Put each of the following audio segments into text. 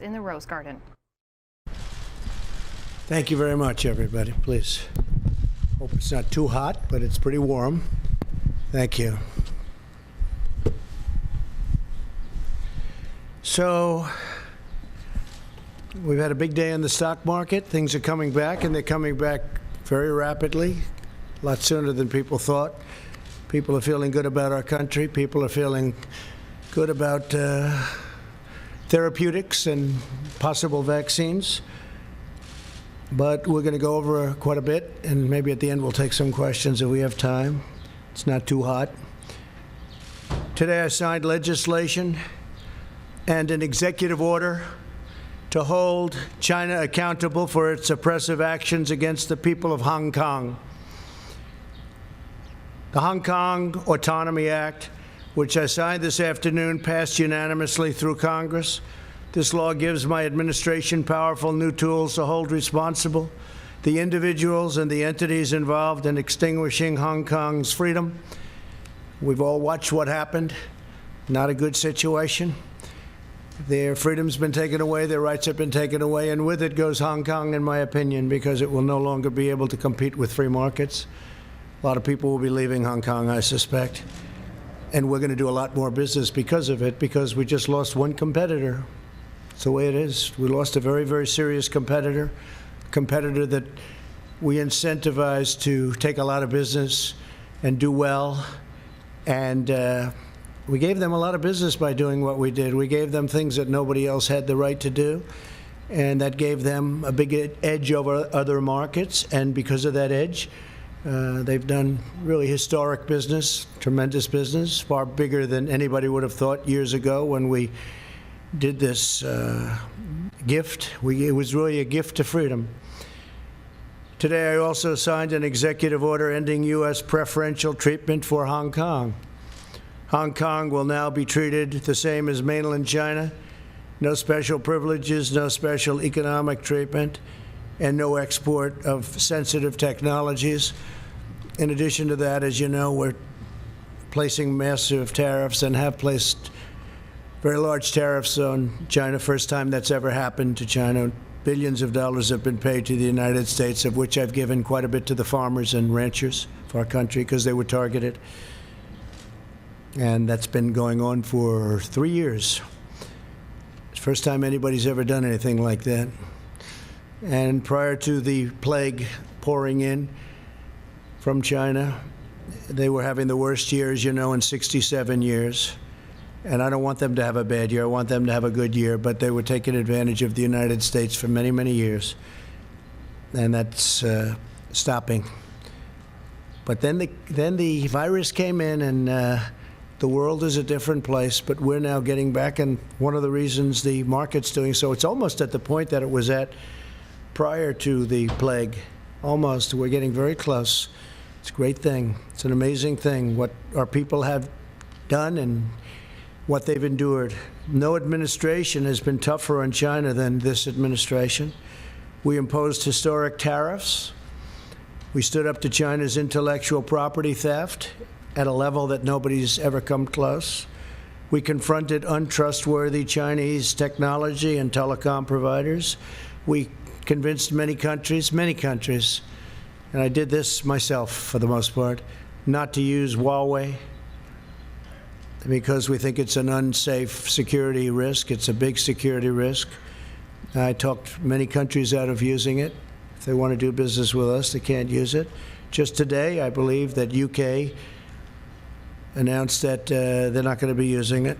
in the Rose Garden. Thank you very much, everybody. Please. Hope it's not too hot, but it's pretty warm. Thank you. So, we've had a big day in the stock market. Things are coming back, and they're coming back very rapidly, a lot sooner than people thought. People are feeling good about our country. People are feeling good about therapeutics and possible vaccines. But we're going to go over quite a bit, and maybe at the end we'll take some questions if we have time. It's not too hot. Today I signed legislation and an executive order to hold China accountable for its oppressive actions against the people of Hong Kong. The Hong Kong Autonomy Act, which I signed this afternoon, passed unanimously through Congress. This law gives my administration powerful new tools to hold responsible the individuals and the entities involved in extinguishing Hong Kong's freedom. We've all watched what happened. Not a good situation. Their freedom's been taken away, their rights have been taken away, and with it goes Hong Kong, in my opinion, because it will no longer be able to compete with free markets. A lot of people will be leaving Hong Kong, I suspect. And we're going to do a lot more business because of it, because we just lost one competitor. It's the way it is. We lost a very, very serious competitor that we incentivized to take a lot of business and do well. And we gave them a lot of business by doing what we did. We gave them things that nobody else had the right to do. And that gave them a big edge over other markets. And because of that edge, they've done really historic business, tremendous business, far bigger than anybody would have thought years ago when we did this gift. It was really a gift to freedom. Today I also signed an executive order ending U.S. preferential treatment for Hong Kong. Hong Kong will now be treated the same as mainland China. No special privileges, no special economic treatment, and no export of sensitive technologies. In addition to that, as you know, we're placing massive tariffs and have placed very large tariffs on China. First time that's ever happened to China. Billions of dollars have been paid to the United States, of which I've given quite a bit to the farmers and ranchers of our country because they were targeted. And that's been going on for 3 years. It's the first time anybody's ever done anything like that. And prior to the plague pouring in from China, they were having the worst year, as you know, in 67 years. And I don't want them to have a bad year. I want them to have a good year. But they were taking advantage of the United States for many, many years. And that's stopping. But then the virus came in, and the world is a different place. But we're now getting back, and one of the reasons the market's doing so, it's almost at the point that it was at prior to the plague. Almost. We're getting very close. It's a great thing. It's an amazing thing what our people have done and what they've endured. No administration has been tougher on China than this administration. We imposed historic tariffs. We stood up to China's intellectual property theft at a level that nobody's ever come close. We confronted untrustworthy Chinese technology and telecom providers. We convinced many countries, and I did this myself for the most part, not to use Huawei because we think it's an unsafe security risk. It's a big security risk. I talked many countries out of using it. If they want to do business with us, they can't use it. Just today, I believe that UK announced that they're not going to be using it.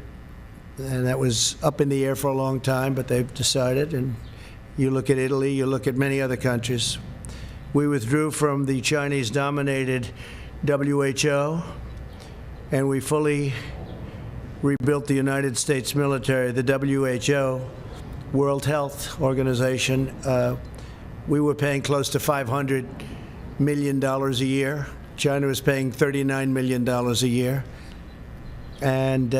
And that was up in the air for a long time, but they've decided. And you look at Italy, you look at many other countries. We withdrew from the Chinese-dominated WHO, and we fully rebuilt the United States military. The WHO, World Health Organization, we were paying close to $500 million a year. China was paying $39 million a year. And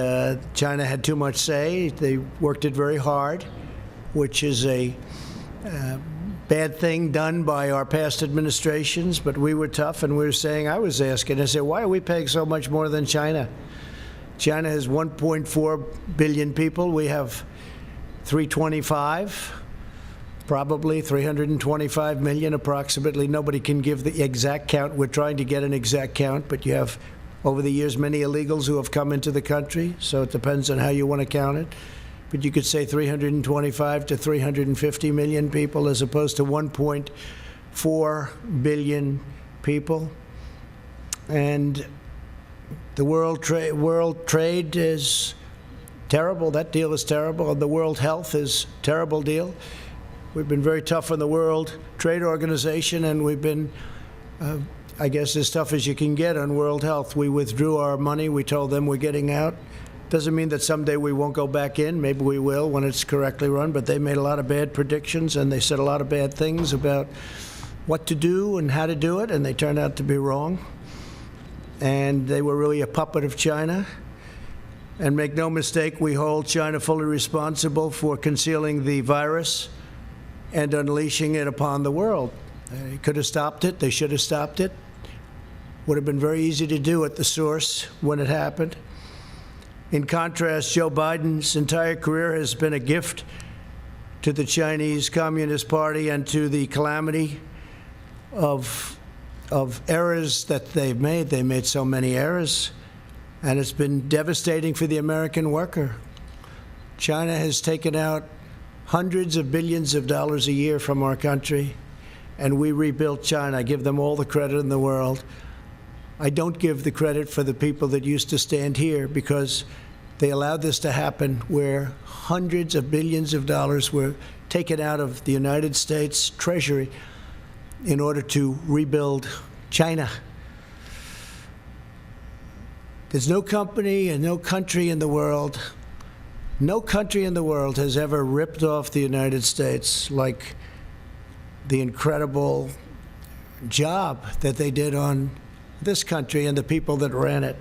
China had too much say. They worked it very hard, which is a bad thing done by our past administrations. But we were tough, and we were saying, I was asking, I said, why are we paying so much more than China? China has 1.4 billion people. We have 325, probably 325 million approximately. Nobody can give the exact count. We're trying to get an exact count, but you have, over the years, many illegals who have come into the country, so it depends on how you want to count it. But you could say 325 to 350 million people as opposed to 1.4 billion people. And the world trade is terrible. That deal is terrible. And the world health is a terrible deal. We've been very tough on the World Trade Organization, and we've been, I guess, as tough as you can get on world health. We withdrew our money. We told them we're getting out. Doesn't mean that someday we won't go back in. Maybe we will when it's correctly run, but they made a lot of bad predictions, and they said a lot of bad things about what to do and how to do it, and they turned out to be wrong. And they were really a puppet of China. And make no mistake, we hold China fully responsible for concealing the virus and unleashing it upon the world. They could have stopped it. They should have stopped it. Would have been very easy to do at the source when it happened. In contrast, Joe Biden's entire career has been a gift to the Chinese Communist Party and to the calamity of errors that they've made. They made so many errors, and it's been devastating for the American worker. China has taken out hundreds of billions of dollars a year from our country, and we rebuilt China. I give them all the credit in the world. I don't give the credit for the people that used to stand here, because they allowed this to happen, where hundreds of billions of dollars were taken out of the United States Treasury in order to rebuild China. There's no company and no country in the world has ever ripped off the United States like the incredible job that they did on this country and the people that ran it.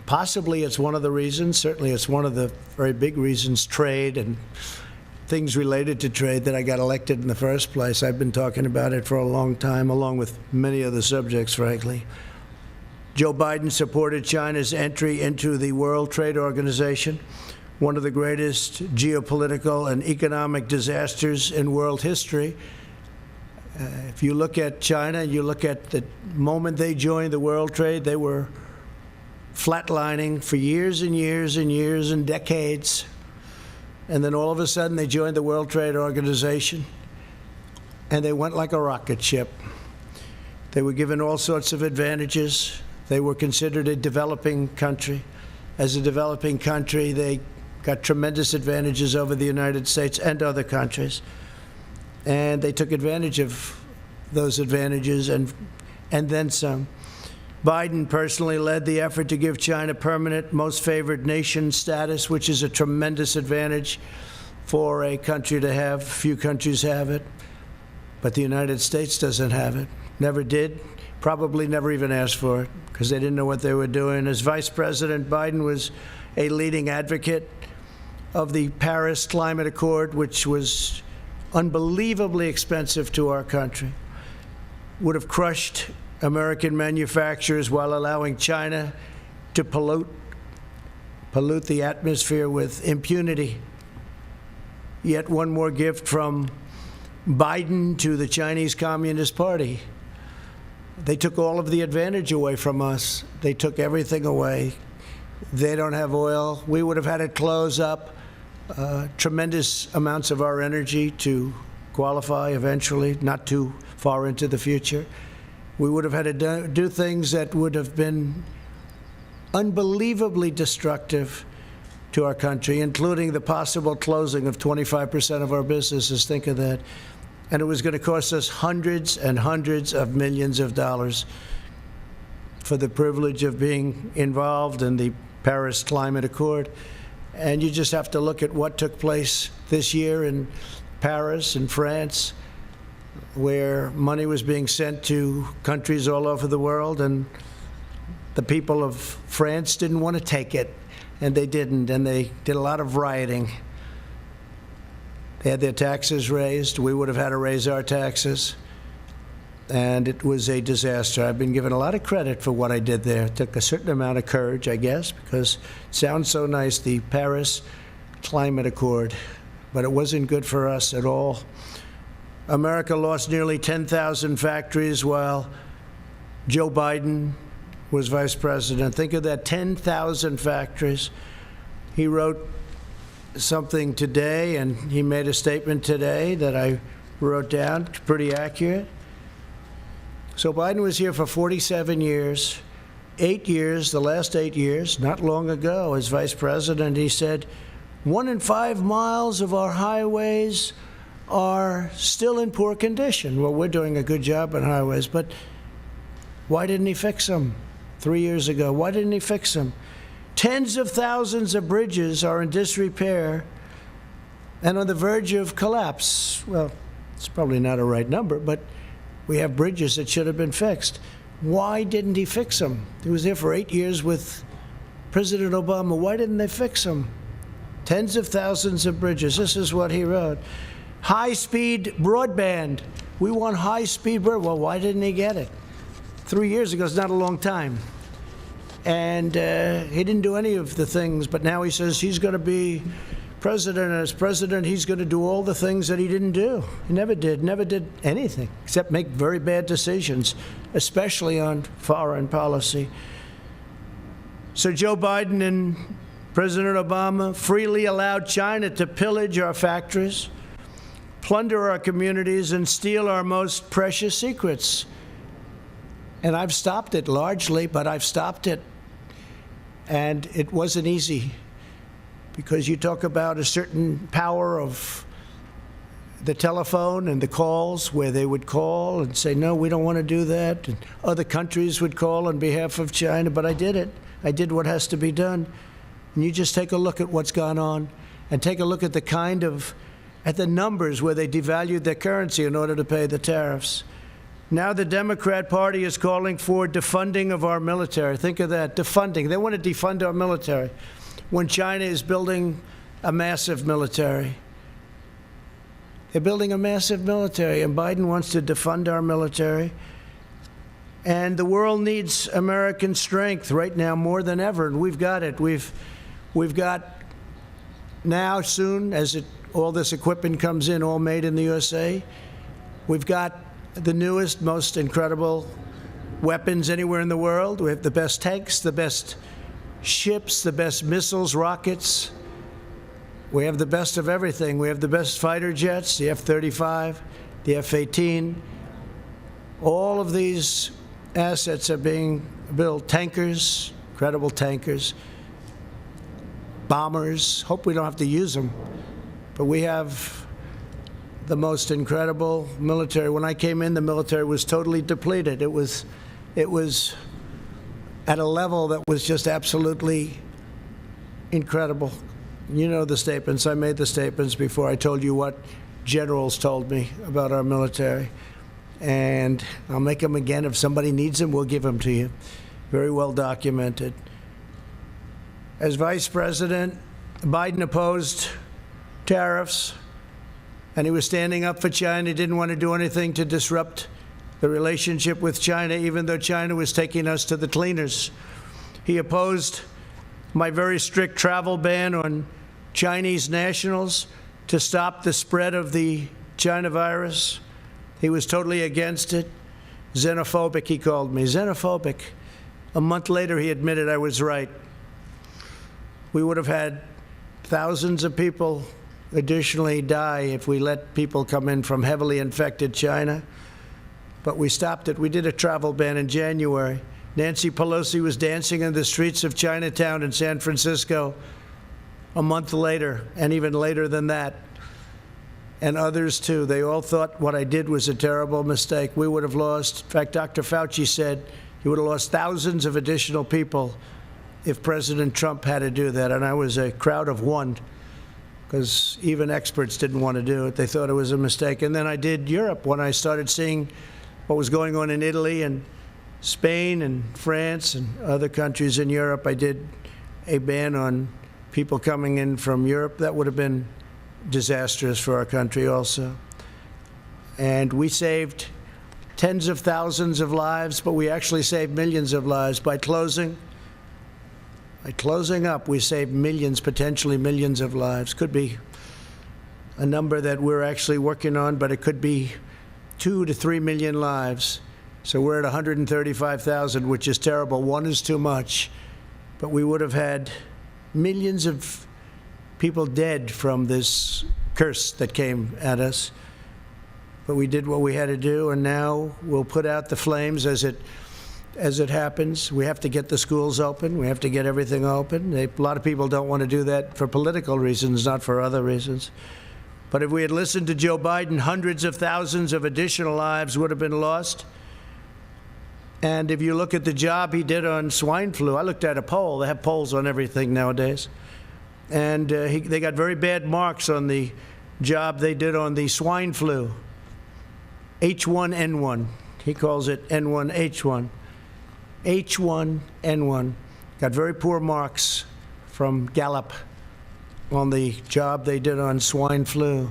Possibly it's one of the reasons, certainly it's one of the very big reasons, trade and things related to trade, that I got elected in the first place. I've been talking about it for a long time, along with many other subjects, frankly. Joe Biden supported China's entry into the World Trade Organization, one of the greatest geopolitical and economic disasters in world history. If you look at China, you look at the moment they joined the World Trade, they were flatlining for years and years and years and decades. And then all of a sudden they joined the World Trade Organization, and they went like a rocket ship. They were given all sorts of advantages. They were considered a developing country. As a developing country, they got tremendous advantages over the United States and other countries. And they took advantage of those advantages and then some. Biden personally led the effort to give China permanent most favored nation status, which is a tremendous advantage for a country to have. Few countries have it, but the United States doesn't have it. Never did, probably never even asked for it, because they didn't know what they were doing. As Vice President, Biden was a leading advocate of the Paris Climate Accord, which was unbelievably expensive to our country, would have crushed American manufacturers while allowing China to pollute the atmosphere with impunity. Yet one more gift from Biden to the Chinese Communist Party. They took all of the advantage away from us. They took everything away. They don't have oil. We would have had to close up tremendous amounts of our energy to qualify eventually, not too far into the future. We would have had to do things that would have been unbelievably destructive to our country, including the possible closing of 25% of our businesses. Think of that. And it was going to cost us hundreds and hundreds of millions of dollars for the privilege of being involved in the Paris Climate Accord. And you just have to look at what took place this year in Paris and France, where money was being sent to countries all over the world, and the people of France didn't want to take it, and they didn't, and they did a lot of rioting. They had their taxes raised. We would have had to raise our taxes, and it was a disaster. I've been given a lot of credit for what I did there. It took a certain amount of courage, I guess, because it sounds so nice, the Paris climate accord, but it wasn't good for us at all. America lost nearly 10,000 factories while Joe Biden was vice president. Think of that, 10,000 factories. He wrote something today, and he made a statement today that I wrote down, pretty accurate. So Biden was here for 47 years, 8 years, the last 8 years, not long ago, as vice president, he said, 1 in 5 miles of our highways are still in poor condition. Well, we're doing a good job on highways, but why didn't he fix them 3 years ago? Why didn't he fix them? Tens of thousands of bridges are in disrepair and on the verge of collapse. Well, it's probably not a right number, but we have bridges that should have been fixed. Why didn't he fix them? He was there for 8 years with President Obama. Why didn't they fix them? Tens of thousands of bridges. This is what he wrote. High-speed broadband. We want high-speed broadband. Well, why didn't he get it? 3 years ago is not a long time. And he didn't do any of the things, but now he says he's going to be president, and as president, he's going to do all the things that he didn't do. He never did anything except make very bad decisions, especially on foreign policy. So Joe Biden and President Obama freely allowed China to pillage our factories, plunder our communities, and steal our most precious secrets. And I've stopped it largely, but I've stopped it. And it wasn't easy, because you talk about a certain power of the telephone and the calls, where they would call and say, no, we don't want to do that. And other countries would call on behalf of China, but I did it. I did what has to be done. And you just take a look at what's gone on, and take a look at at the numbers where they devalued their currency in order to pay the tariffs. Now the Democrat Party is calling for defunding of our military. Think of that, defunding. They want to defund our military when China is building a massive military. They're building a massive military, and Biden wants to defund our military. And the world needs American strength right now more than ever, and we've got it. We've got now, soon, as all this equipment comes in, all made in the USA, we've got the newest, most incredible weapons anywhere in the world. We have the best tanks, the best ships, the best missiles, rockets. We have the best of everything. We have the best fighter jets, the F-35, the F-18. All of these assets are being built. Tankers, incredible tankers, bombers. Hope we don't have to use them. But we have the most incredible military. When I came in, the military was totally depleted. It was at a level that was just absolutely incredible. You know the statements. I made the statements before. I told you what generals told me about our military. And I'll make them again. If somebody needs them, we'll give them to you. Very well documented. As vice president, Biden opposed tariffs, and he was standing up for China. He didn't want to do anything to disrupt the relationship with China, even though China was taking us to the cleaners. He opposed my very strict travel ban on Chinese nationals to stop the spread of the China virus. He was totally against it. Xenophobic, he called me. Xenophobic. A month later, he admitted I was right. We would have had thousands of people additionally die if we let people come in from heavily infected China. But we stopped it. We did a travel ban in January. Nancy Pelosi was dancing in the streets of Chinatown in San Francisco a month later, and even later than that. And others, too. They all thought what I did was a terrible mistake. We would have lost, in fact, Dr. Fauci said he would have lost thousands of additional people if President Trump had to do that. And I was a crowd of one, because even experts didn't want to do it. They thought it was a mistake. And then I did Europe when I started seeing what was going on in Italy and Spain and France and other countries in Europe. I did a ban on people coming in from Europe. That would have been disastrous for our country also. And we saved tens of thousands of lives, but we actually saved millions of lives by closing By closing up, we saved millions, potentially millions of lives. Could be a number that we're actually working on, but it could be 2 to 3 million lives. So we're at 135,000, which is terrible. One is too much. But we would have had millions of people dead from this curse that came at us. But we did what we had to do, and now we'll put out the flames as it happens. We have to get the schools open. We have to get everything open. A lot of people don't want to do that for political reasons, not for other reasons. But if we had listened to Joe Biden, hundreds of thousands of additional lives would have been lost. And if you look at the job he did on swine flu, I looked at a poll. They have polls on everything nowadays. And they got very bad marks on the job they did on the swine flu. H1N1. He calls it N1H1. H1N1. Got very poor marks from Gallup on the job they did on swine flu.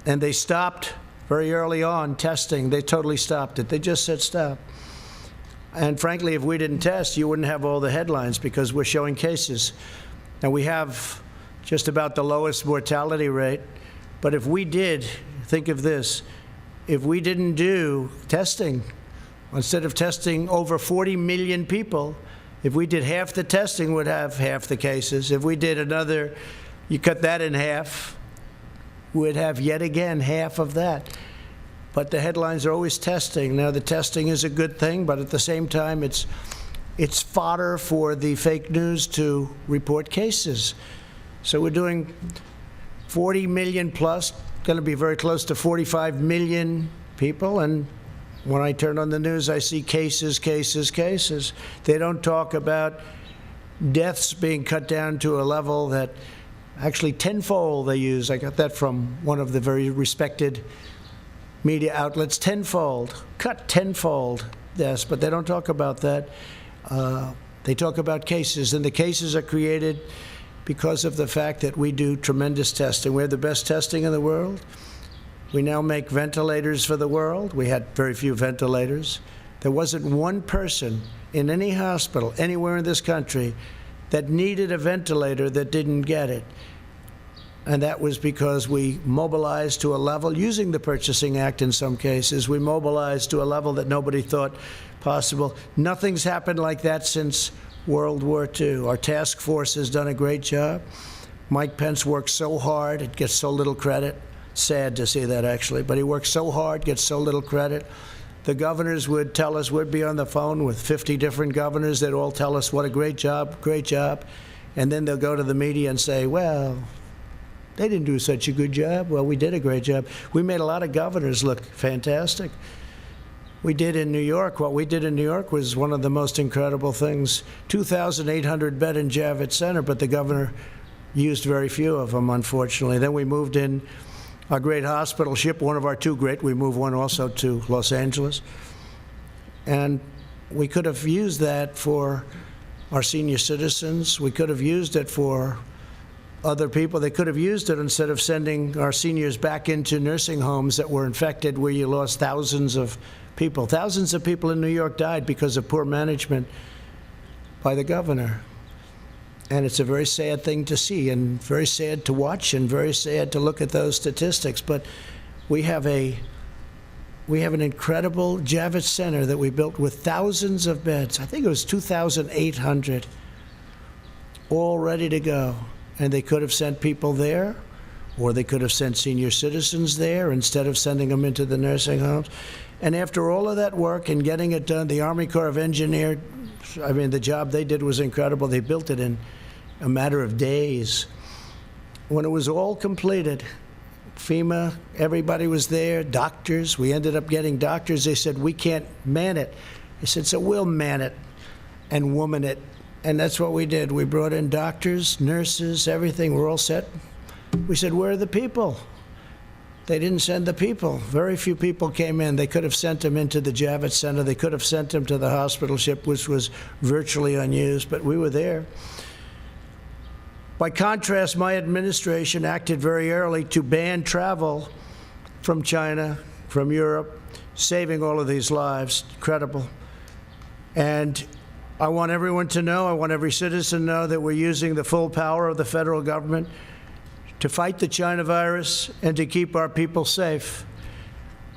And they stopped very early on testing. They totally stopped it. They just said stop. And frankly, if we didn't test, you wouldn't have all the headlines because we're showing cases. And we have just about the lowest mortality rate. But if we did, think of this, if we didn't do testing, instead of testing over 40 million people, if we did half the testing, we'd have half the cases. If we did another, you cut that in half, we'd have yet again half of that. But the headlines are always testing. Now, the testing is a good thing, but at the same time, it's fodder for the fake news to report cases. So we're doing 40 million plus, going to be very close to 45 million people. And when I turn on the news, I see cases, cases, cases. They don't talk about deaths being cut down to a level that actually tenfold they use. I got that from one of the very respected media outlets. Tenfold, cut tenfold deaths, but they don't talk about that. They talk about cases, and the cases are created because of the fact that we do tremendous testing. We have the best testing in the world. We now make ventilators for the world. We had very few ventilators. There wasn't one person in any hospital anywhere in this country that needed a ventilator that didn't get it. And that was because we mobilized to a level, using the Purchasing Act in some cases, we mobilized to a level that nobody thought possible. Nothing's happened like that since World War II. Our task force has done a great job. Mike Pence works so hard, it gets so little credit. Sad to see that, actually, but he works so hard, gets so little credit. The governors would tell us, we'd be on the phone with 50 different governors. They'd all tell us what a great job. And then they'll go to the media and say, well, they didn't do such a good job. Well, we did a great job. We made a lot of governors look fantastic. We did in New York. What we did in New York was one of the most incredible things. 2,800 bed in Javits Center, but the governor used very few of them, unfortunately. Then we moved in our great hospital ship, one of our two great. We moved one also to Los Angeles. And we could have used that for our senior citizens. We could have used it for other people. They could have used it instead of sending our seniors back into nursing homes that were infected, where you lost thousands of people. Thousands of people in New York died because of poor management by the governor. And it's a very sad thing to see, and very sad to watch, and very sad to look at those statistics. But we have an incredible Javits Center that we built with thousands of beds. I think it was 2,800, all ready to go. And they could have sent people there, or they could have sent senior citizens there instead of sending them into the nursing homes. And after all of that work and getting it done, the Army Corps of Engineers, I mean, the job they did was incredible. They built it in a matter of days. When it was all completed, FEMA, everybody was there, doctors. We ended up getting doctors. They said, we can't man it. I said, so we'll man it and woman it. And that's what we did. We brought in doctors, nurses, everything. We're all set. We said, where are the people? They didn't send the people. Very few people came in. They could have sent them into the Javits Center. They could have sent them to the hospital ship, which was virtually unused, but we were there. By contrast, my administration acted very early to ban travel from China, from Europe, saving all of these lives. Incredible. And I want everyone to know, I want every citizen to know that we're using the full power of the federal government to fight the China virus and to keep our people safe.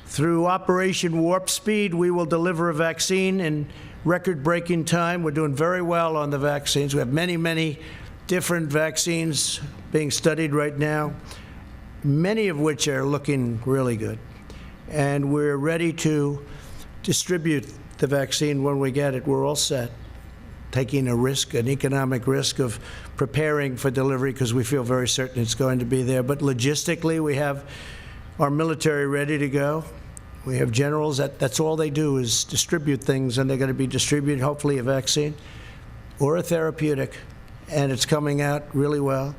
Through Operation Warp Speed, we will deliver a vaccine in record-breaking time. We're doing very well on the vaccines. We have many, many different vaccines being studied right now, many of which are looking really good. And we're ready to distribute the vaccine when we get it. We're all set, taking a risk, an economic risk of preparing for delivery because we feel very certain it's going to be there. But logistically, we have our military ready to go. We have generals, that's all they do is distribute things, and they're going to be distributing hopefully a vaccine or a therapeutic, and it's coming out really well.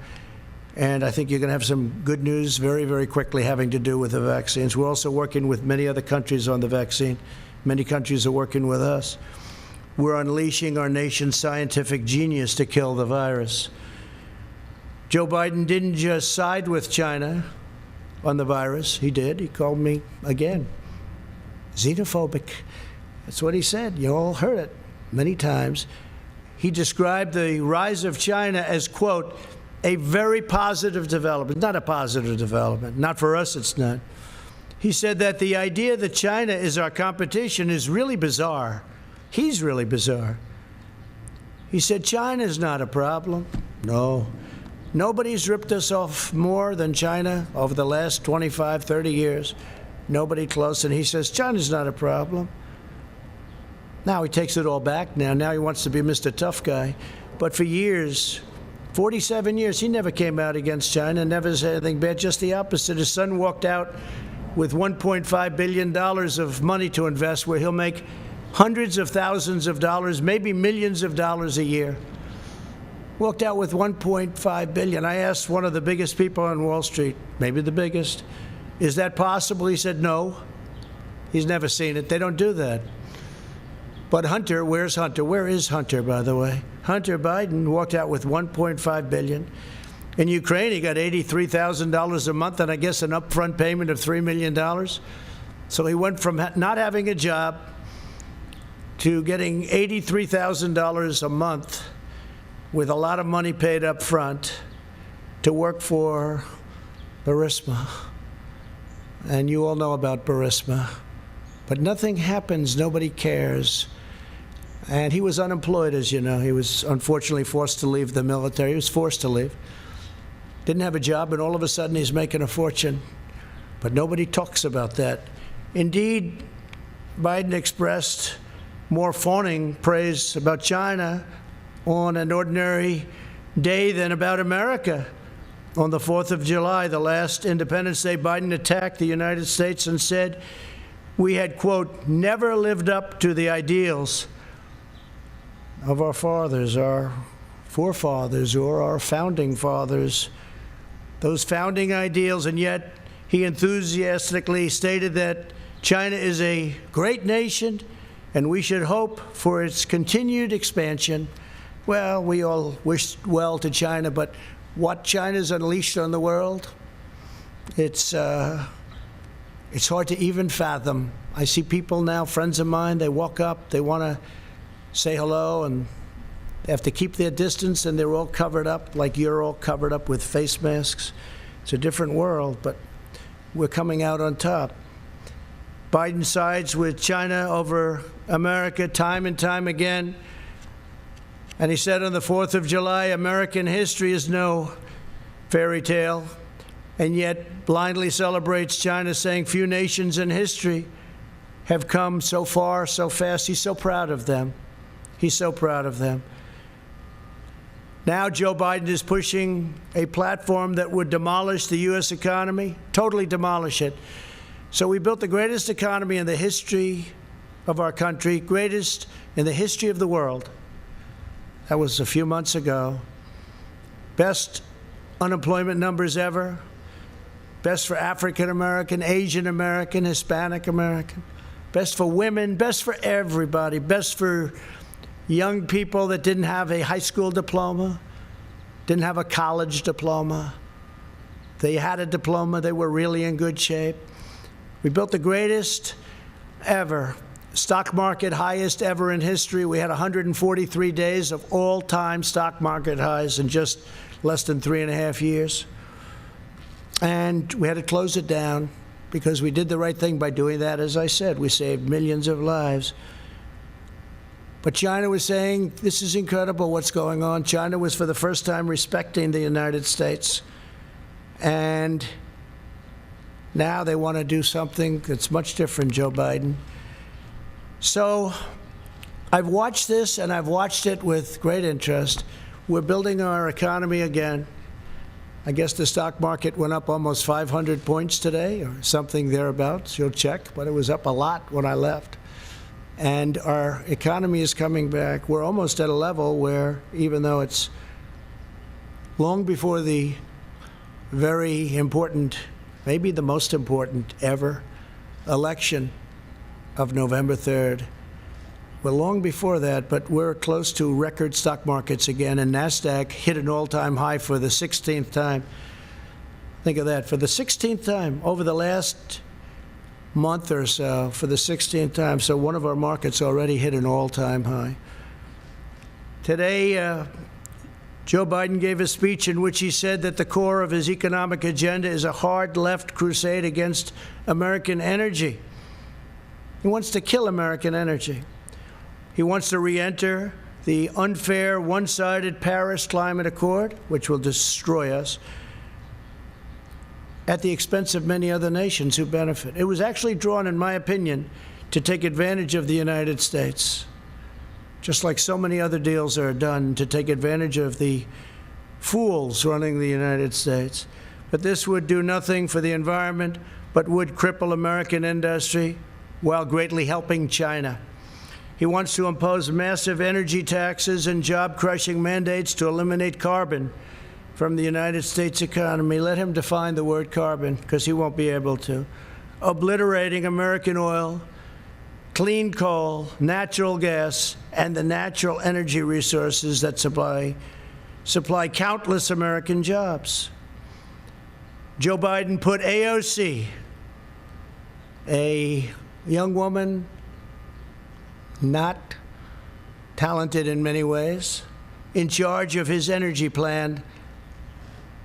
And I think you're going to have some good news very, very quickly having to do with the vaccines. We're also working with many other countries on the vaccine. Many countries are working with us. We're unleashing our nation's scientific genius to kill the virus. Joe Biden didn't just side with China on the virus. He did. He called me, again, xenophobic. That's what he said. You all heard it many times. He described the rise of China as, quote, a very positive development. Not a positive development. Not for us, it's not. He said that the idea that China is our competition is really bizarre. He's really bizarre. He said China's not a problem. No. Nobody's ripped us off more than China over the last 25, 30 years. Nobody close. And he says China's not a problem. Now he takes it all back now. Now he wants to be Mr. Tough Guy. But for years, 47 years, he never came out against China, never said anything bad, just the opposite. His son walked out with $1.5 billion of money to invest, where he'll make hundreds of thousands of dollars, maybe millions of dollars a year. Walked out with $1.5 billion. I asked one of the biggest people on Wall Street, maybe the biggest, is that possible? He said no. He's never seen it. They don't do that. But Hunter, where's Hunter? Where is Hunter, by the way? Hunter Biden walked out with $1.5 billion. In Ukraine, he got $83,000 a month and I guess an upfront payment of $3 million. So he went from not having a job to getting $83,000 a month with a lot of money paid up front to work for Burisma. And you all know about Burisma. But nothing happens, nobody cares. And he was unemployed, as you know. He was unfortunately forced to leave the military. He was forced to leave. Didn't have a job, and all of a sudden he's making a fortune. But nobody talks about that. Indeed, Biden expressed more fawning praise about China on an ordinary day than about America. On the 4th of July, the last Independence Day, Biden attacked the United States and said we had, quote, never lived up to the ideals of our fathers, our forefathers, or our founding fathers, those founding ideals. And yet he enthusiastically stated that China is a great nation and we should hope for its continued expansion. Well, we all wish well to China, but what China's unleashed on the world, it's hard to even fathom. I see people now, friends of mine, they walk up, they want to say hello, and they have to keep their distance, and they're all covered up like you're all covered up with face masks. It's a different world, but we're coming out on top. Biden sides with China over America time and time again. And he said on the 4th of July, American history is no fairy tale, and yet blindly celebrates China, saying few nations in history have come so far, so fast. He's so proud of them. He's so proud of them. Now Joe Biden is pushing a platform that would demolish the U.S. economy, totally demolish it. So we built the greatest economy in the history of our country, greatest in the history of the world. That was a few months ago. Best unemployment numbers ever. Best for African American, Asian American, Hispanic American. Best for women, best for everybody. Best for young people that didn't have a high school diploma, didn't have a college diploma. They had a diploma, they were really in good shape. We built the greatest ever Stock market highest ever in history. We had 143 days of all-time stock market highs in just less than 3.5 years. And we had to close it down because we did the right thing by doing that. As I said, we saved millions of lives. But China was saying, this is incredible what's going on. China was, for the first time, respecting the United States. And now they want to do something that's much different, Joe Biden. So I've watched this, and I've watched it with great interest. We're building our economy again. I guess the stock market went up almost 500 points today, or something thereabouts. You'll check, but it was up a lot when I left. And our economy is coming back. We're almost at a level where, even though it's long before the very important, maybe the most important ever election of November 3rd, we're long before that, but we're close to record stock markets again, and NASDAQ hit an all-time high for the 16th time. Think of that, for the 16th time over the last month or so, for the 16th time. So one of our markets already hit an all-time high. Today, Joe Biden gave a speech in which he said that the core of his economic agenda is a hard left crusade against American energy. He wants to kill American energy. He wants to re-enter the unfair, one-sided Paris Climate Accord, which will destroy us, at the expense of many other nations who benefit. It was actually drawn, in my opinion, to take advantage of the United States, just like so many other deals are done to take advantage of the fools running the United States. But this would do nothing for the environment, but would cripple American industry while greatly helping China. He wants to impose massive energy taxes and job-crushing mandates to eliminate carbon from the United States economy. Let him define the word carbon, because he won't be able to. Obliterating American oil, clean coal, natural gas, and the natural energy resources that supply countless American jobs. Joe Biden put AOC, a young woman, not talented in many ways, in charge of his energy plan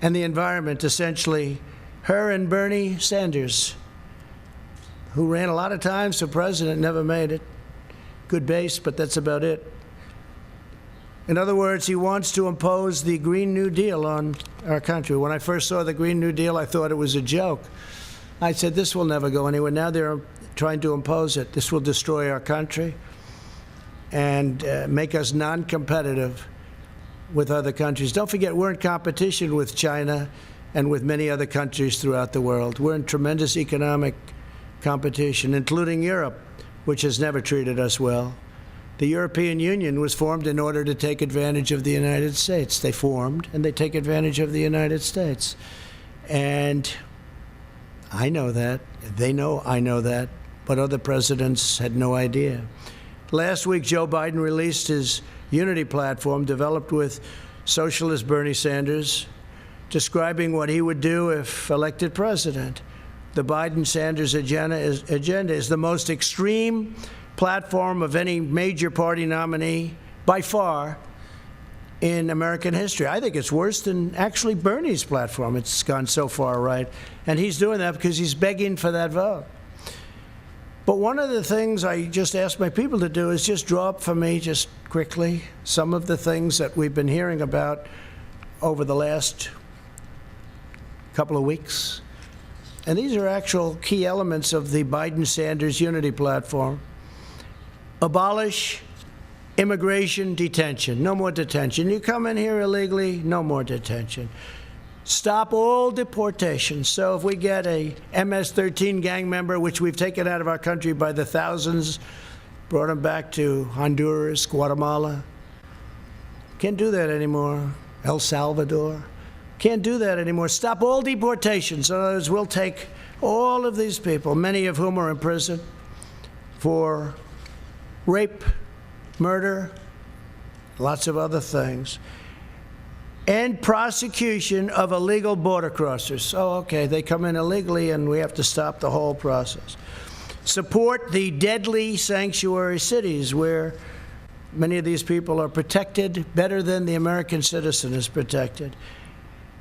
and the environment, essentially. Her and Bernie Sanders, who ran a lot of times for president, never made it. Good base, but that's about it. In other words, he wants to impose the Green New Deal on our country. When I first saw the Green New Deal, I thought it was a joke. I said, this will never go anywhere. Now they're trying to impose it. This will destroy our country and make us non-competitive with other countries. Don't forget, we're in competition with China and with many other countries throughout the world. We're in tremendous economic competition, including Europe, which has never treated us well. The European Union was formed in order to take advantage of the United States. They formed, and they take advantage of the United States. And I know that. They know I know that. But other presidents had no idea. Last week, Joe Biden released his unity platform, developed with socialist Bernie Sanders, describing what he would do if elected president. The Biden-Sanders agenda is the most extreme platform of any major party nominee, by far, in American history. I think it's worse than actually Bernie's platform. It's gone so far right. And he's doing that because he's begging for that vote. But one of the things I just asked my people to do is just draw up for me, just quickly, some of the things that we've been hearing about over the last couple of weeks. And these are actual key elements of the Biden-Sanders unity platform. Abolish immigration detention. No more detention. You come in here illegally, no more detention. Stop all deportations. So if we get a MS-13 gang member, which we've taken out of our country by the thousands, brought them back to Honduras, Guatemala, can't do that anymore. El Salvador, can't do that anymore. Stop all deportations. In other words, we'll take all of these people, many of whom are in prison for rape, murder, lots of other things, and prosecution of illegal border crossers. Oh, okay, they come in illegally and we have to stop the whole process. Support the deadly sanctuary cities where many of these people are protected better than the American citizen is protected.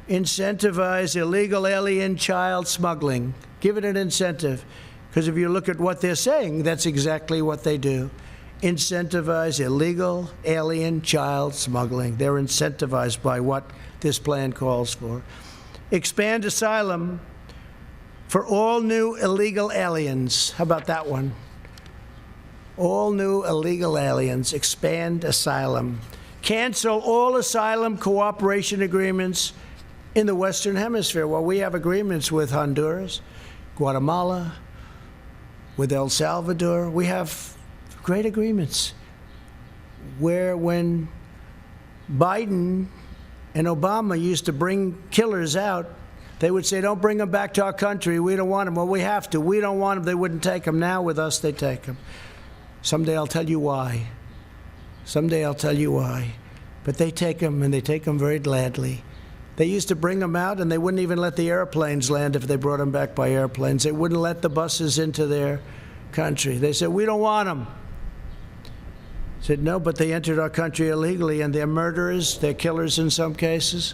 Incentivize illegal alien child smuggling. Give it an incentive, because if you look at what they're saying, that's exactly what they do. Incentivize illegal alien child smuggling. They're incentivized by what this plan calls for. Expand asylum for all new illegal aliens. How about that one? All new illegal aliens. Expand asylum. Cancel all asylum cooperation agreements in the Western Hemisphere. Well, we have agreements with Honduras, Guatemala, with El Salvador. We have great agreements where when Biden and Obama used to bring killers out, they would say, don't bring them back to our country. We don't want them. Well, we have to. We don't want them. They wouldn't take them. Now with us, they take them. Someday I'll tell you why. Someday I'll tell you why. But they take them, and they take them very gladly. They used to bring them out, and they wouldn't even let the airplanes land if they brought them back by airplanes. They wouldn't let the buses into their country. They said, we don't want them. I said, no, but they entered our country illegally, and they're murderers, they're killers in some cases.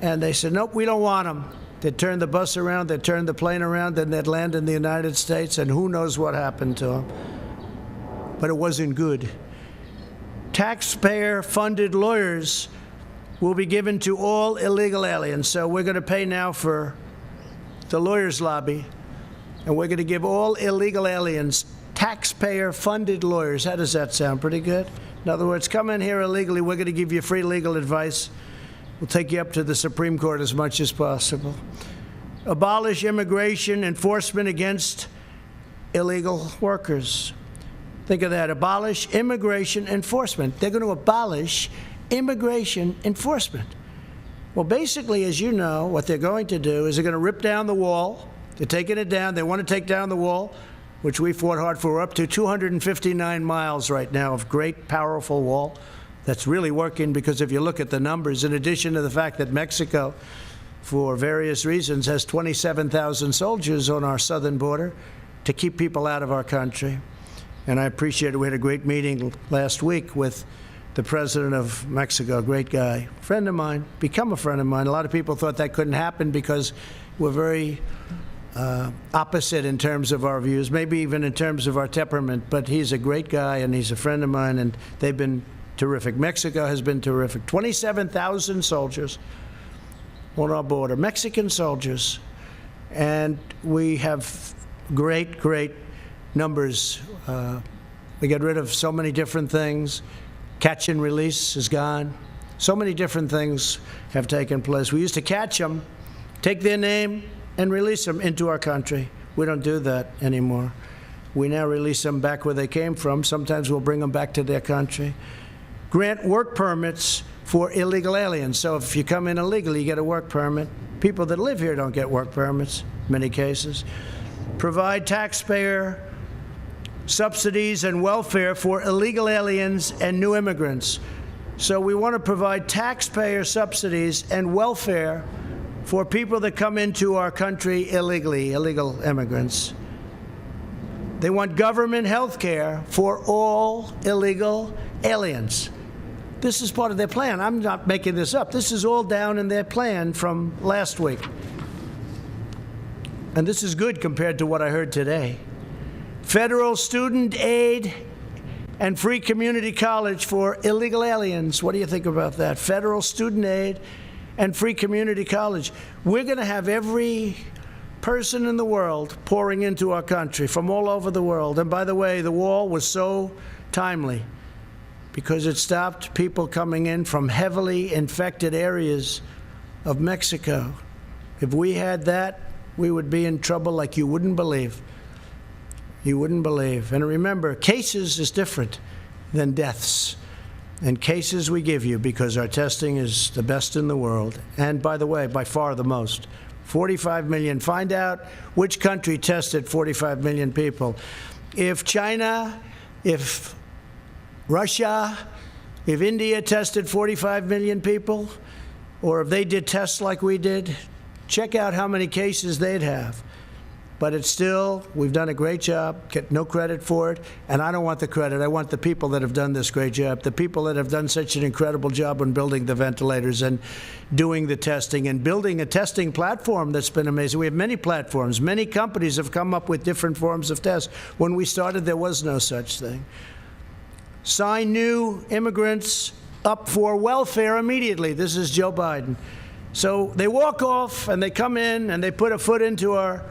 And they said, nope, we don't want them. They'd turn the bus around, they'd turn the plane around, then they'd land in the United States, and who knows what happened to them. But it wasn't good. Taxpayer-funded lawyers will be given to all illegal aliens. So we're going to pay now for the lawyers' lobby, and we're going to give all illegal aliens taxpayer-funded lawyers. How does that sound? Pretty good? In other words, come in here illegally, we're going to give you free legal advice. We'll take you up to the Supreme Court as much as possible. Abolish immigration enforcement against illegal workers. Think of that. Abolish immigration enforcement. They're going to abolish immigration enforcement. Well, basically, as you know, what they're going to do is they're going to rip down the wall. They're taking it down. They want to take down the wall, which we fought hard for. We're up to 259 miles right now of great, powerful wall that's really working, because if you look at the numbers, in addition to the fact that Mexico, for various reasons, has 27,000 soldiers on our southern border to keep people out of our country. And I appreciate it. We had a great meeting last week with the president of Mexico, great guy, friend of mine, become a friend of mine. A lot of people thought that couldn't happen because we're very opposite in terms of our views, maybe even in terms of our temperament, but he's a great guy and he's a friend of mine, and they've been terrific. Mexico has been terrific. 27,000 soldiers on our border, Mexican soldiers, and we have great, great numbers. We get rid of so many different things. Catch and release is gone. So many different things have taken place. We used to catch them, take their name, and release them into our country. We don't do that anymore. We now release them back where they came from. Sometimes we'll bring them back to their country. Grant work permits for illegal aliens. So if you come in illegally, you get a work permit. People that live here don't get work permits, in many cases. Provide taxpayer subsidies and welfare for illegal aliens and new immigrants. So we want to provide taxpayer subsidies and welfare for people that come into our country illegally, illegal immigrants. They want government health care for all illegal aliens. This is part of their plan. I'm not making this up. This is all down in their plan from last week. And this is good compared to what I heard today. Federal student aid and free community college for illegal aliens. What do you think about that? Federal student aid and free community college. We're going to have every person in the world pouring into our country from all over the world. And by the way, the wall was so timely because it stopped people coming in from heavily infected areas of Mexico. If we had that, we would be in trouble like you wouldn't believe. You wouldn't believe. And remember, cases is different than deaths. And cases we give you because our testing is the best in the world. And by the way, by far the most. 45 million. Find out which country tested 45 million people. If China, if Russia, if India tested 45 million people, or if they did tests like we did, check out how many cases they'd have. But it's still, we've done a great job, get no credit for it, and I don't want the credit. I want the people that have done this great job, the people that have done such an incredible job on building the ventilators and doing the testing and building a testing platform that's been amazing. We have many platforms. Many companies have come up with different forms of tests. When we started, there was no such thing. Sign new immigrants up for welfare immediately. This is Joe Biden. So they walk off and they come in and they put a foot into our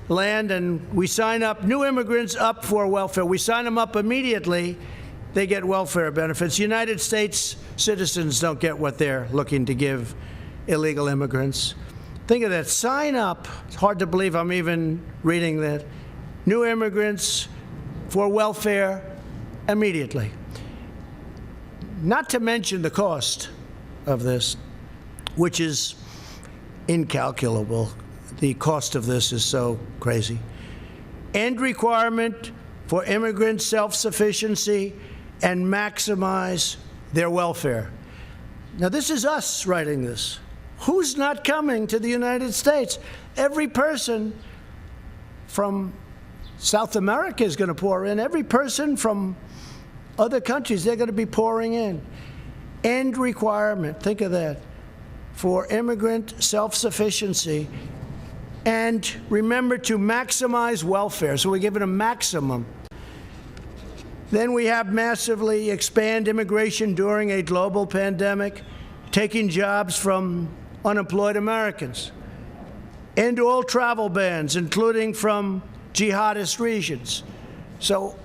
land, and we sign up new immigrants up for welfare. We sign them up immediately. They get welfare benefits. United States citizens don't get what they're looking to give illegal immigrants. Think of that. Sign up. It's hard to believe I'm even reading that. New immigrants for welfare immediately. Not to mention the cost of this, which is incalculable. The cost of this is so crazy. End requirement for immigrant self-sufficiency and maximize their welfare. Now, this is us writing this. Who's not coming to the United States? Every person from South America is going to pour in. Every person from other countries, they're going to be pouring in. End requirement, think of that, for immigrant self-sufficiency. And remember to maximize welfare. So we're giving a maximum. Then we have massively expand immigration during a global pandemic, taking jobs from unemployed Americans. End all travel bans, including from jihadist regions. So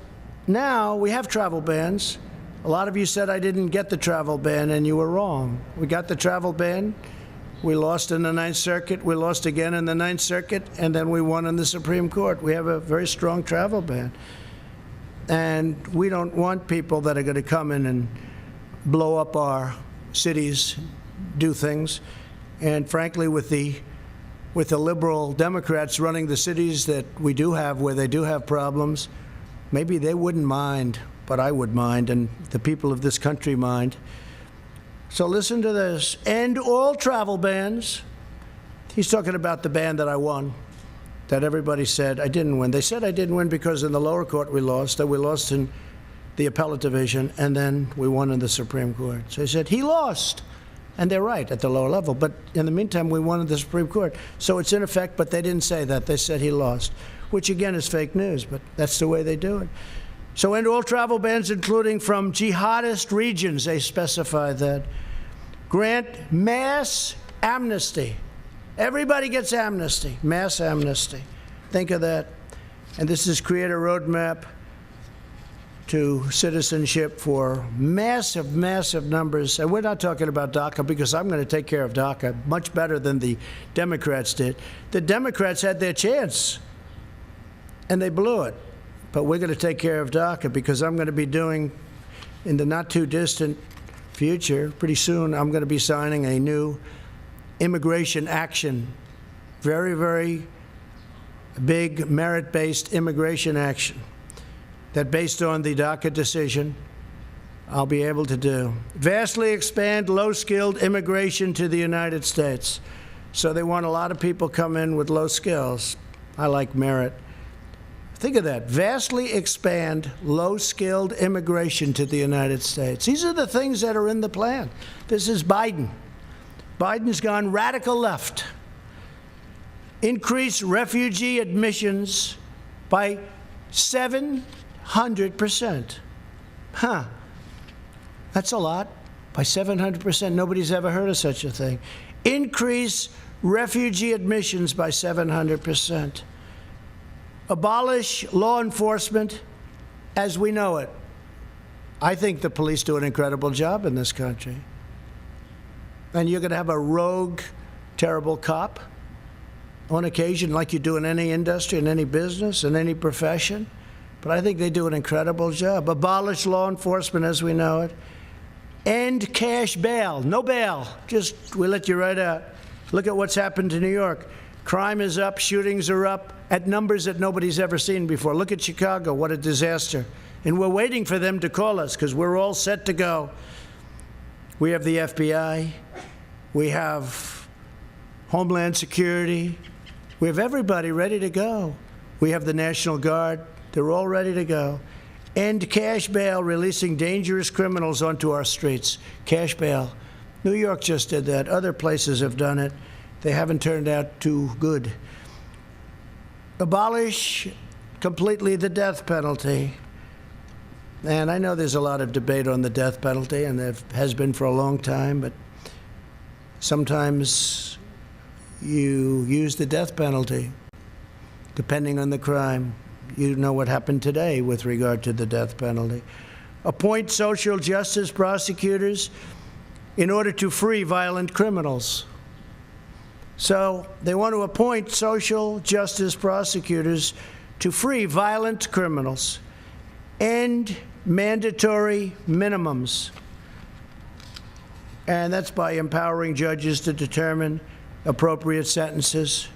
now we have travel bans. A lot of you said I didn't get the travel ban, and you were wrong. We got the travel ban. We lost in the Ninth Circuit. We lost again in the Ninth Circuit, and then we won in the Supreme Court. We have a very strong travel ban. And we don't want people that are going to come in and blow up our cities, do things. And frankly, with the liberal Democrats running the cities that we do have, where they do have problems, maybe they wouldn't mind, but I would mind, and the people of this country mind. So listen to this. End all travel bans. He's talking about the ban that I won, that everybody said I didn't win. They said I didn't win because in the lower court we lost, that we lost in the appellate division, and then we won in the Supreme Court. So he said he lost, and they're right at the lower level. But in the meantime, we won in the Supreme Court. So it's in effect, but they didn't say that. They said he lost, which again is fake news, but that's the way they do it. So end all travel bans, including from jihadist regions, they specify that. Grant mass amnesty. Everybody gets amnesty, mass amnesty. Think of that. And this is create a roadmap to citizenship for massive, massive numbers. And we're not talking about DACA, because I'm going to take care of DACA much better than the Democrats did. The Democrats had their chance, and they blew it. But we're going to take care of DACA, because I'm going to be doing, in the not too distant future, pretty soon, I'm going to be signing a new immigration action, very, very big merit-based immigration action that, based on the DACA decision, I'll be able to do. Vastly expand low-skilled immigration to the United States. So they want a lot of people come in with low skills. I like merit. Think of that. Vastly expand low-skilled immigration to the United States. These are the things that are in the plan. This is Biden. Biden's gone radical left. Increase refugee admissions by 700%. Huh. That's a lot. By 700%. Nobody's ever heard of such a thing. Increase refugee admissions by 700%. Abolish law enforcement as we know it. I think the police do an incredible job in this country. And you're going to have a rogue, terrible cop on occasion, like you do in any industry, in any business, in any profession. But I think they do an incredible job. Abolish law enforcement as we know it. End cash bail. No bail. Just, we let you right out. Look at what's happened to New York. Crime is up, shootings are up at numbers that nobody's ever seen before. Look at Chicago, what a disaster. And we're waiting for them to call us, because we're all set to go. We have the FBI, we have Homeland Security, we have everybody ready to go. We have the National Guard. They're all ready to go. End cash bail, releasing dangerous criminals onto our streets. Cash bail. New York just did that. Other places have done it. They haven't turned out too good. Abolish completely the death penalty. And I know there's a lot of debate on the death penalty, and there has been for a long time, but sometimes you use the death penalty, depending on the crime. You know what happened today with regard to the death penalty. Appoint social justice prosecutors in order to free violent criminals. So they want to appoint social justice prosecutors to free violent criminals. End mandatory minimums. And that's by empowering judges to determine appropriate sentences,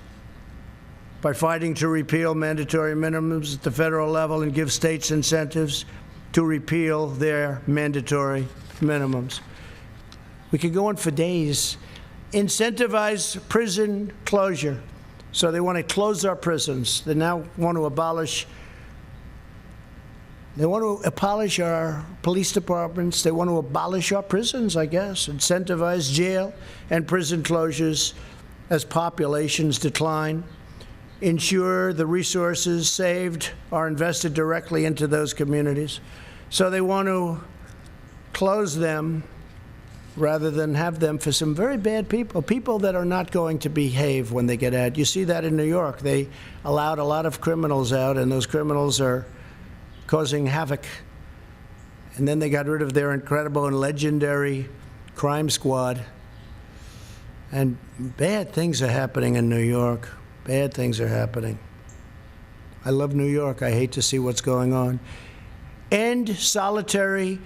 by fighting to repeal mandatory minimums at the federal level and give states incentives to repeal their mandatory minimums. We could go on for days. Incentivize prison closure. So they want to close our prisons. They now want to abolish. They want to abolish our police departments. They want to abolish our prisons, I guess. Incentivize jail and prison closures as populations decline. Ensure the resources saved are invested directly into those communities. So they want to close them rather than have them for some very bad people, people that are not going to behave when they get out. You see that in New York. They allowed a lot of criminals out, and those criminals are causing havoc. And then they got rid of their incredible and legendary crime squad. And bad things are happening in New York. Bad things are happening. I love New York. I hate to see what's going on. End solitary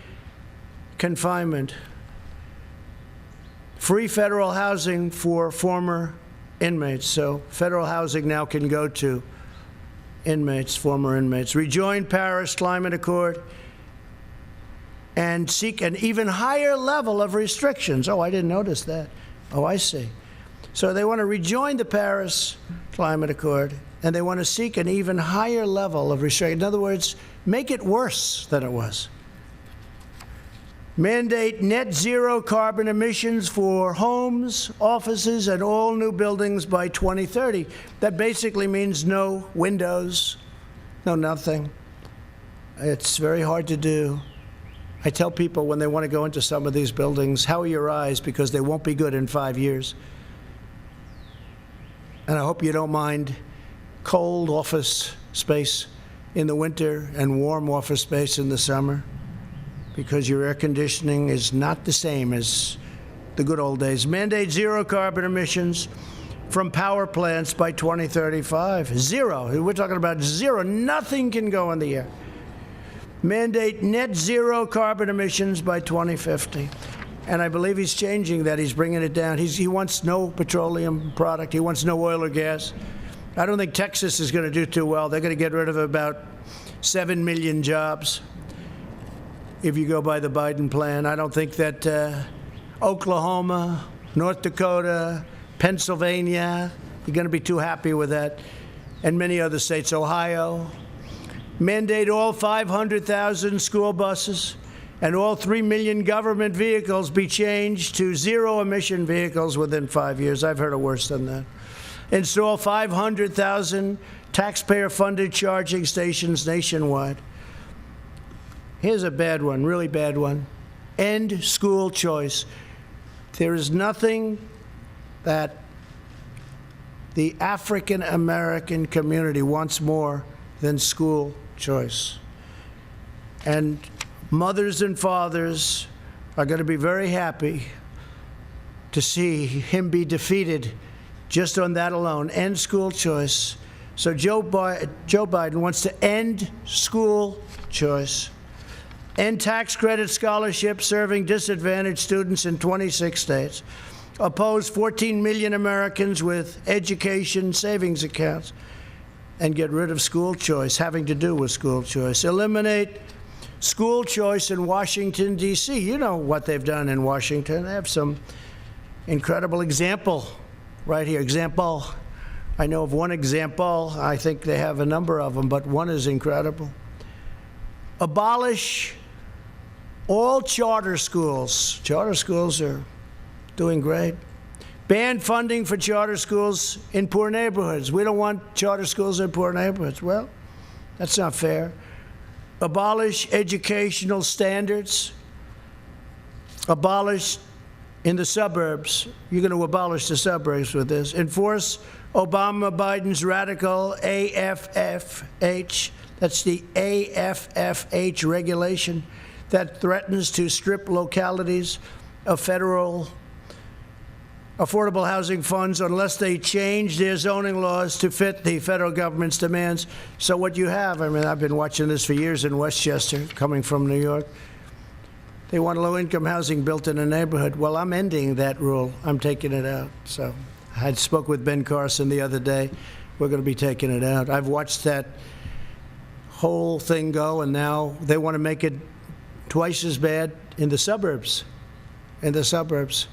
confinement. Free federal housing for former inmates. So federal housing now can go to inmates, former inmates. Rejoin Paris Climate Accord and seek an even higher level of restrictions. Oh, I didn't notice that. Oh, I see. So they want to rejoin the Paris Climate Accord, and they want to seek an even higher level of restriction. In other words, make it worse than it was. Mandate net zero carbon emissions for homes, offices, and all new buildings by 2030. That basically means no windows, no nothing. It's very hard to do. I tell people when they want to go into some of these buildings, how are your eyes? Because they won't be good in 5 years. And I hope you don't mind cold office space in the winter and warm office space in the summer, because your air conditioning is not the same as the good old days. Mandate zero carbon emissions from power plants by 2035. Zero. We're talking about zero. Nothing can go in the air. Mandate net zero carbon emissions by 2050. And I believe he's changing that. He's bringing it down. He wants no petroleum product. He wants no oil or gas. I don't think Texas is going to do too well. They're going to get rid of about 7 million jobs if you go by the Biden plan. I don't think that Oklahoma, North Dakota, Pennsylvania, you're going to be too happy with that, and many other states, Ohio. Mandate all 500,000 school buses and all 3 million government vehicles be changed to zero-emission vehicles within 5 years. I've heard of worse than that. Install 500,000 taxpayer-funded charging stations nationwide. Here's a bad one, really bad one. End school choice. There is nothing that the African American community wants more than school choice. And mothers and fathers are going to be very happy to see him be defeated just on that alone. End school choice. So Joe Biden wants to end school choice. End tax credit scholarships serving disadvantaged students in 26 states. Oppose 14 million Americans with education savings accounts. And get rid of school choice, having to do with school choice. Eliminate school choice in Washington, D.C. You know what they've done in Washington. They have some incredible example right here. Example I know of one example. I think they have a number of them, but one is incredible. Abolish all charter schools. Charter schools are doing great. Ban funding for charter schools in poor neighborhoods. We don't want charter schools in poor neighborhoods. Well, that's not fair. Abolish educational standards. Abolish in the suburbs. You're going to abolish the suburbs with this. Enforce Obama-Biden's radical AFFH. That's the AFFH regulation that threatens to strip localities of federal affordable housing funds unless they change their zoning laws to fit the federal government's demands. So what you have, I mean, I've been watching this for years in Westchester, coming from New York. They want low-income housing built in a neighborhood. Well, I'm ending that rule. I'm taking it out. So I spoke with Ben Carson the other day. We're going to be taking it out. I've watched that whole thing go, and now they want to make it twice as bad in the suburbs. In the suburbs.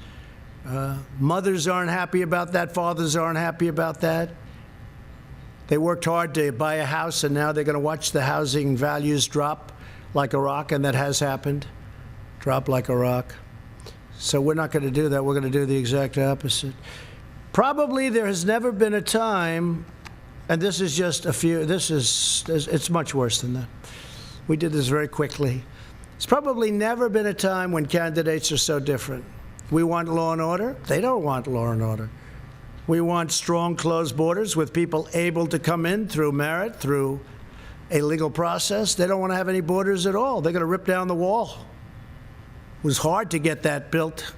Mothers aren't happy about that. Fathers aren't happy about that. They worked hard to buy a house, and now they're going to watch the housing values drop like a rock, and that has happened. Drop like a rock. So we're not going to do that. We're going to do the exact opposite. Probably there has never been a time, and this is just a few, it's much worse than that. We did this very quickly. It's probably never been a time when candidates are so different. We want law and order. They don't want law and order. We want strong, closed borders with people able to come in through merit, through a legal process. They don't want to have any borders at all. They're going to rip down the wall. It was hard to get that built,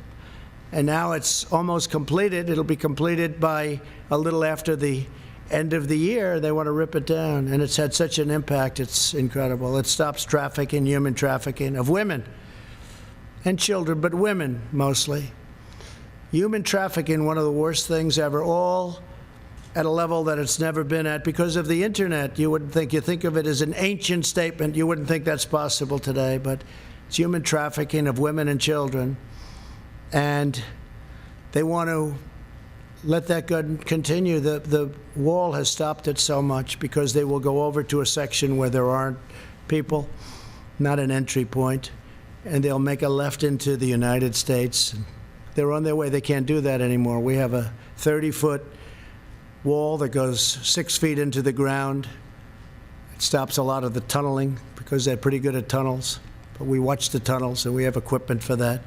and now it's almost completed. It'll be completed by a little after the end of the year. They want to rip it down, and it's had such an impact. It's incredible. It stops trafficking, human trafficking of women and children, but women mostly. Human trafficking, one of the worst things ever, all at a level that it's never been at because of the internet. You wouldn't think, you think of it as an ancient statement. You wouldn't think that's possible today, but it's human trafficking of women and children. And they want to let that continue. The wall has stopped it so much because they will go over to a section where there aren't people, not an entry point, and they'll make a left into the United States. They're on their way. They can't do that anymore. We have a 30-foot wall that goes 6 feet into the ground. It stops a lot of the tunneling because they're pretty good at tunnels. But we watch the tunnels, and we have equipment for that.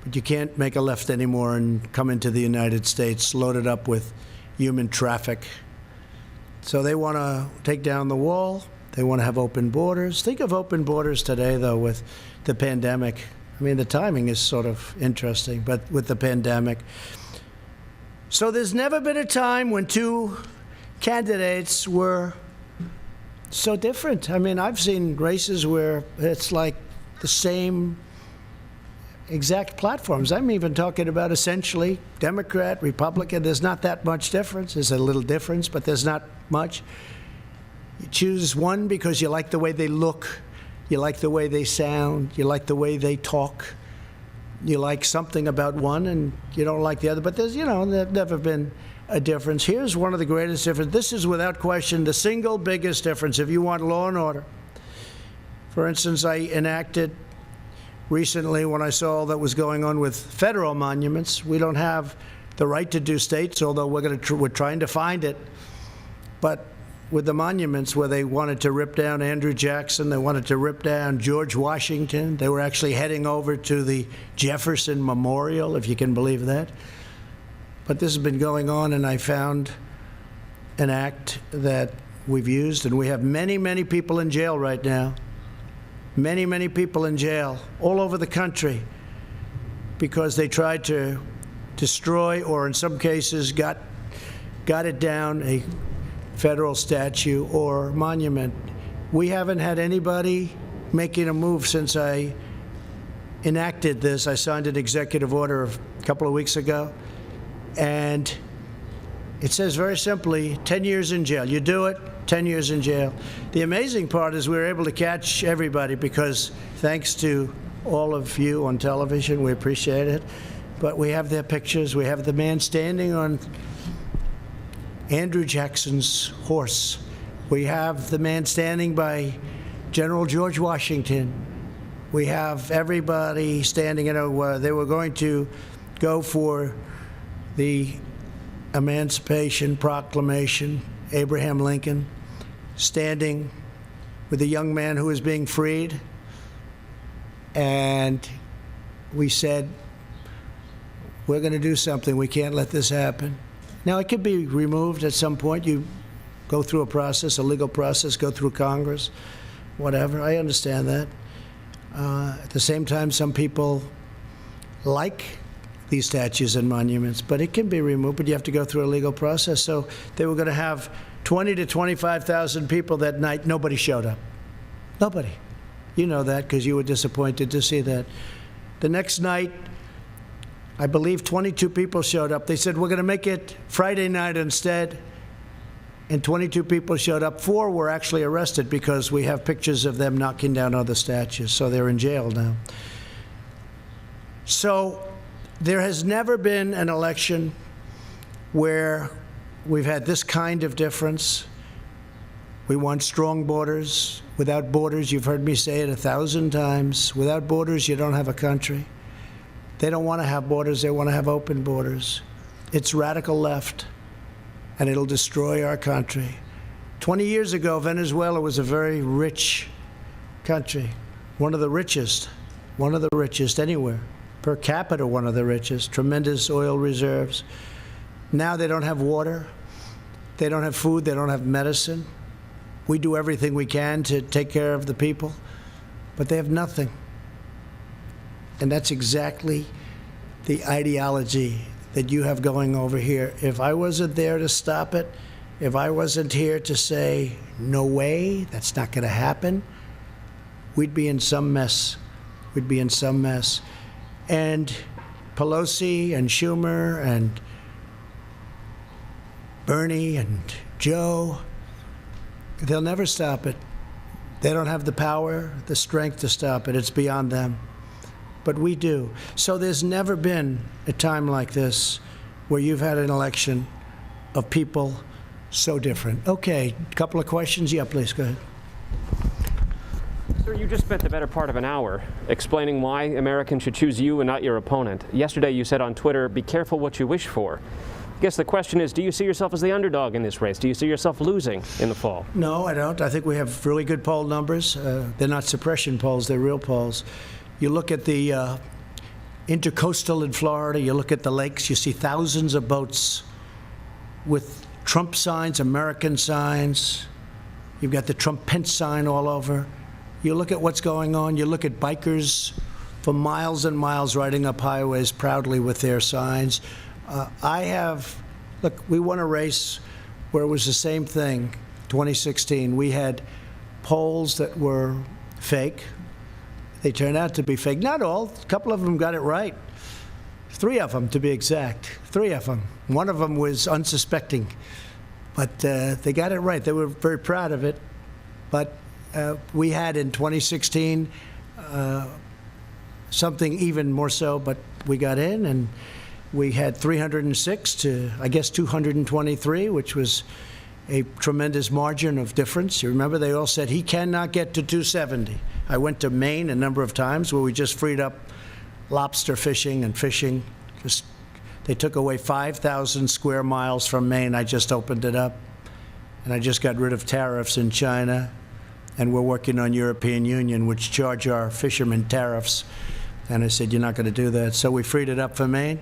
But you can't make a left anymore and come into the United States loaded up with human traffic. So they want to take down the wall. They want to have open borders. Think of open borders today, though, with the pandemic. I mean, the timing is sort of interesting, but with the pandemic. So there's never been a time when two candidates were so different. I mean, I've seen races where it's like the same exact platforms. I'm even talking about essentially Democrat, Republican. There's not that much difference. There's a little difference, but there's not much. You choose one because you like the way they look, you like the way they sound, you like the way they talk. You like something about one and you don't like the other. But there's, there's never been a difference. Here's one of the greatest differences. This is without question the single biggest difference if you want law and order. For instance, I enacted recently when I saw all that was going on with federal monuments. We don't have the right to do states, although we're trying to find it. But with the monuments where they wanted to rip down Andrew Jackson, they wanted to rip down George Washington. They were actually heading over to the Jefferson Memorial, if you can believe that. But this has been going on, and I found an act that we've used, and we have many, many people in jail right now. Many, many people in jail all over the country because they tried to destroy, or in some cases got it down, a federal statue or monument. We haven't had anybody making a move since I enacted this. I signed an executive order a couple of weeks ago, and it says very simply, 10 years in jail. You do it, 10 years in jail. The amazing part is we were able to catch everybody because thanks to all of you on television, we appreciate it. But we have their pictures. We have the man standing Andrew Jackson's horse. We have the man standing by General George Washington. We have everybody standing. They were going to go for the Emancipation Proclamation, Abraham Lincoln, standing with a young man who was being freed. And we said, we're going to do something. We can't let this happen. Now, it could be removed at some point. You go through a process, a legal process, go through Congress, whatever. I understand that. At the same time, some people like these statues and monuments, but it can be removed, but you have to go through a legal process. So they were going to have 20 to 25,000 people that night. Nobody showed up. Nobody. You know that because you were disappointed to see that. The next night, I believe 22 people showed up. They said, we're going to make it Friday night instead. And 22 people showed up. 4 were actually arrested because we have pictures of them knocking down other statues. So they're in jail now. So there has never been an election where we've had this kind of difference. We want strong borders. Without borders, you've heard me say it 1,000 times, without borders, you don't have a country. They don't want to have borders. They want to have open borders. It's radical left, and it'll destroy our country. 20 years ago, Venezuela was a very rich country, one of the richest anywhere. Per capita, one of the richest, tremendous oil reserves. Now they don't have water. They don't have food. They don't have medicine. We do everything we can to take care of the people, but they have nothing. And that's exactly the ideology that you have going over here. If I wasn't there to stop it, if I wasn't here to say, no way, that's not going to happen, we'd be in some mess. We'd be in some mess. And Pelosi and Schumer and Bernie and Joe, they'll never stop it. They don't have the power, the strength to stop it. It's beyond them. But we do. So there's never been a time like this where you've had an election of people so different. Okay, a couple of questions. Yeah, please, go ahead. Sir, you just spent the better part of an hour explaining why Americans should choose you and not your opponent. Yesterday you said on Twitter, be careful what you wish for. I guess the question is, do you see yourself as the underdog in this race? Do you see yourself losing in the fall? No, I don't. I think we have really good poll numbers. They're not suppression polls, they're real polls. You look at the intercoastal in Florida, you look at the lakes, you see thousands of boats with Trump signs, American signs. You've got the Trump-Pence sign all over. You look at what's going on, you look at bikers for miles and miles riding up highways proudly with their signs. Look, we won a race where it was the same thing, 2016. We had polls that were fake. They turned out to be fake. Not all. A couple of them got it right. 3 of them, to be exact. 3 of them. One of them was unsuspecting. But they got it right. They were very proud of it. But we had in 2016 something even more so, but we got in, and we had 306 to, I guess, 223, which was a tremendous margin of difference. You remember they all said he cannot get to 270. I went to Maine a number of times where we just freed up lobster fishing and fishing. They took away 5,000 square miles from Maine. I just opened it up, and I just got rid of tariffs in China, and we're working on European Union, which charge our fishermen tariffs. And I said, you're not going to do that. So we freed it up for Maine.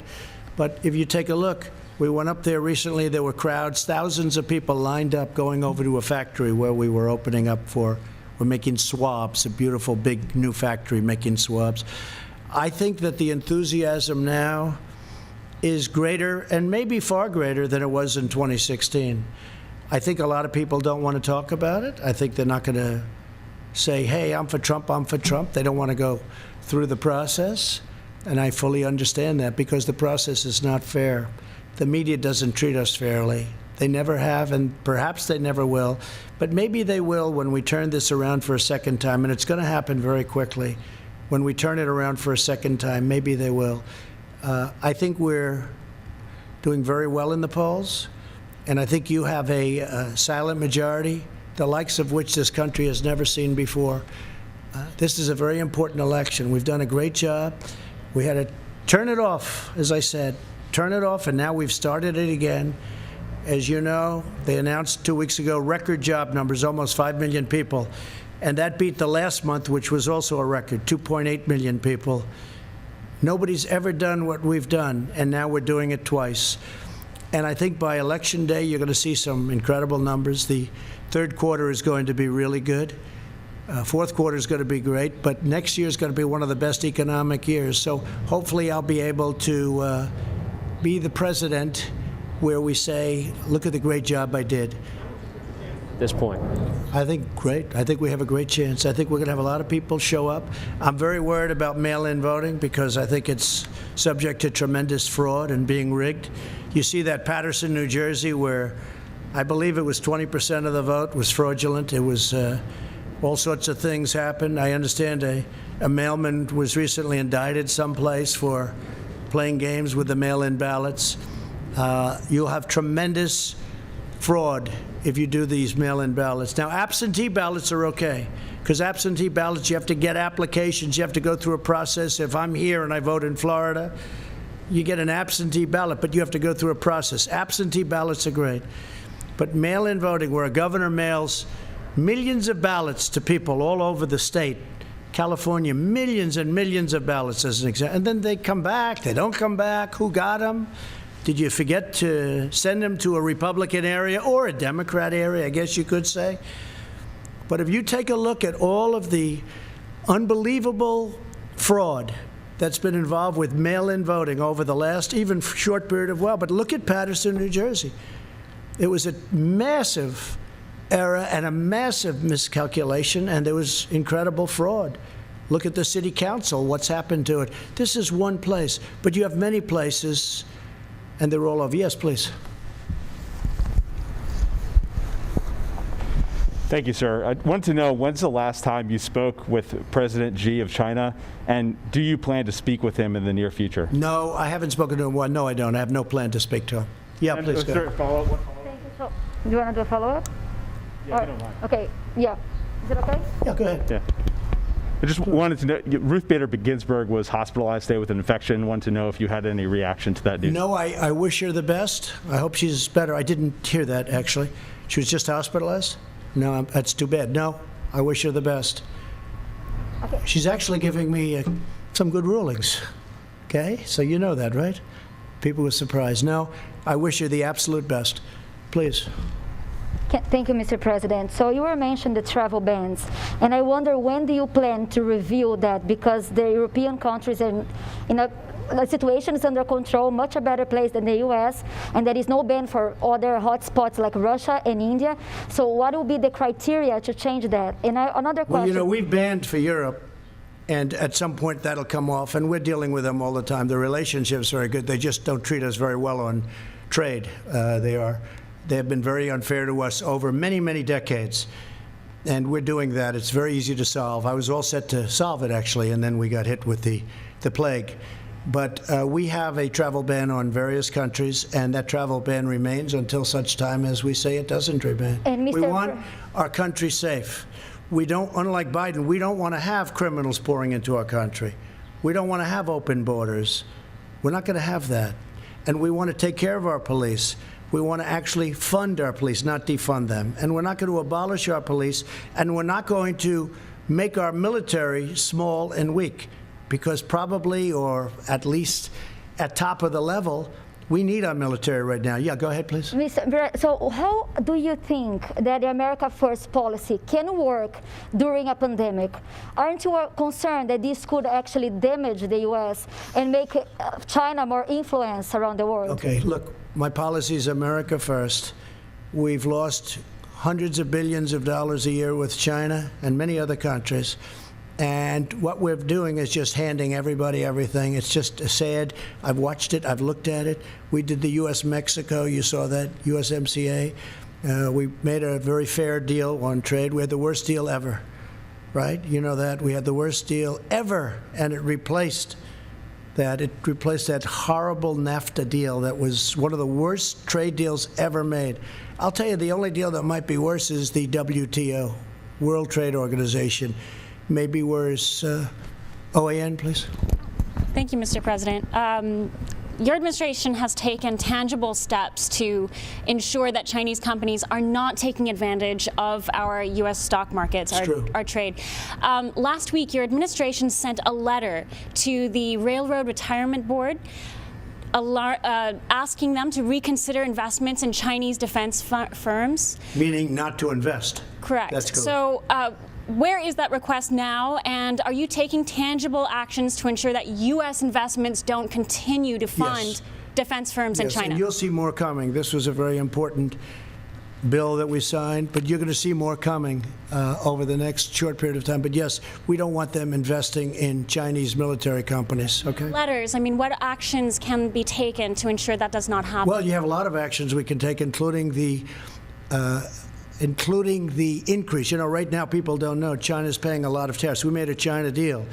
But if you take a look, we went up there recently. There were crowds, thousands of people lined up going over to a factory where we were opening up for. We're making swabs, a beautiful big new factory making swabs. I think that the enthusiasm now is greater, and maybe far greater than it was in 2016. I think a lot of people don't want to talk about it. I think they're not going to say, hey, I'm for Trump, I'm for Trump. They don't want to go through the process, and I fully understand that because the process is not fair. The media doesn't treat us fairly. They never have, and perhaps they never will, but maybe they will when we turn this around for a second time, and it's going to happen very quickly. When we turn it around for a second time, maybe they will. I think we're doing very well in the polls, And I think you have a silent majority, the likes of which this country has never seen before. This is a very important election. We've done a great job. We had to turn it off, as I said, turn it off, and now we've started it again. As you know, they announced 2 weeks ago record job numbers, almost 5 million people. And that beat the last month, which was also a record, 2.8 million people. Nobody's ever done what we've done, and now we're doing it twice. And I think by Election Day, you're going to see some incredible numbers. The third quarter is going to be really good. Fourth quarter is going to be great, but next year is going to be one of the best economic years. So hopefully I'll be able to be the president where we say, look at the great job I did. This point? I think great. I think we have a great chance. I think we're going to have a lot of people show up. I'm very worried about mail-in voting because I think it's subject to tremendous fraud and being rigged. You see that Paterson, New Jersey, where I believe it was 20% of the vote was fraudulent. It was all sorts of things happened. I understand a mailman was recently indicted someplace for playing games with the mail-in ballots. You'll have tremendous fraud if you do these mail-in ballots. Now, absentee ballots are okay, because absentee ballots, you have to get applications, you have to go through a process. If I'm here and I vote in Florida, you get an absentee ballot, but you have to go through a process. Absentee ballots are great. But mail-in voting, where a governor mails millions of ballots to people all over the state, California, millions and millions of ballots as an example, and then they come back, they don't come back, who got them? Did you forget to send them to a Republican area or a Democrat area, I guess you could say? But if you take a look at all of the unbelievable fraud that's been involved with mail-in voting over the last even short period of while, but look at Paterson, New Jersey. It was a massive error and a massive miscalculation, and there was incredible fraud. Look at the city council, what's happened to it. This is one place, but you have many places, and they're all over. Yes, please. Thank you, sir. I want to know, when's the last time you spoke with President Xi of China, and do you plan to speak with him in the near future? No, I haven't spoken to him. Well, no, I don't. I have no plan to speak to him. Yeah, And please go. Thank you. Thank you. So, do you want to do a follow-up? Yeah, I don't mind. Okay, yeah. Is it okay? Yeah, go ahead. Yeah. I just wanted to know, Ruth Bader Ginsburg was hospitalized today with an infection. Wanted to know if you had any reaction to that news. No, I wish her the best. I hope she's better. I didn't hear that, actually. She was just hospitalized? No, that's too bad. No, I wish her the best. Okay. She's actually giving me some good rulings. Okay? So you know that, right? People were surprised. No, I wish her the absolute best. Please. Thank you, Mr. President. So you were mentioning the travel bans, and I wonder, when do you plan to review that? Because the European countries are the situation is under control, much a better place than the U.S., and there is no ban for other hotspots like Russia and India. So what will be the criteria to change that? And another question. Well, you know, we've banned for Europe, and at some point that'll come off, and we're dealing with them all the time. The relationship's very good. They just don't treat us very well on trade. They have been very unfair to us over many, many decades, and we're doing that. It's very easy to solve. I was all set to solve it, actually, and then we got hit with the plague. But we have a travel ban on various countries, and that travel ban remains until such time as we say it doesn't remain. And We want our country safe. We don't, unlike Biden, we don't want to have criminals pouring into our country. We don't want to have open borders. We're not going to have that. And we want to take care of our police. We want to actually fund our police, not defund them. And we're not going to abolish our police, and we're not going to make our military small and weak, because probably, or at least at top of the level, we need our military right now. Yeah, go ahead, please. So how do you think that the America First policy can work during a pandemic? Aren't you concerned that this could actually damage the U.S. and make China more influence around the world? Okay, look, my policy is America First. We've lost hundreds of billions of dollars a year with China and many other countries. And what we're doing is just handing everybody everything. It's just sad. I've watched it. I've looked at it. We did the U.S.-Mexico. You saw that, USMCA. We made a very fair deal on trade. We had the worst deal ever, right? You know that. We had the worst deal ever, and it replaced that. It replaced that horrible NAFTA deal that was one of the worst trade deals ever made. I'll tell you, the only deal that might be worse is the WTO, World Trade Organization. Maybe worse. OAN, please. Thank you, Mr. President. Your administration has taken tangible steps to ensure that Chinese companies are not taking advantage of our U.S. stock markets, our trade. Last week, your administration sent a letter to the Railroad Retirement Board asking them to reconsider investments in Chinese defense firms. Meaning not to invest. Correct. That's correct. So where is that request now, and are you taking tangible actions to ensure that U.S. investments don't continue to fund defense firms in China? And you'll see more coming. This was a very important bill that we signed, but you're going to see more coming over the next short period of time. But yes, we don't want them investing in Chinese military companies, okay? Letters, I mean, what actions can be taken to ensure that does not happen? Well, you have a lot of actions we can take, including the increase. You know, right now people don't know China's paying a lot of tariffs. We made a China deal,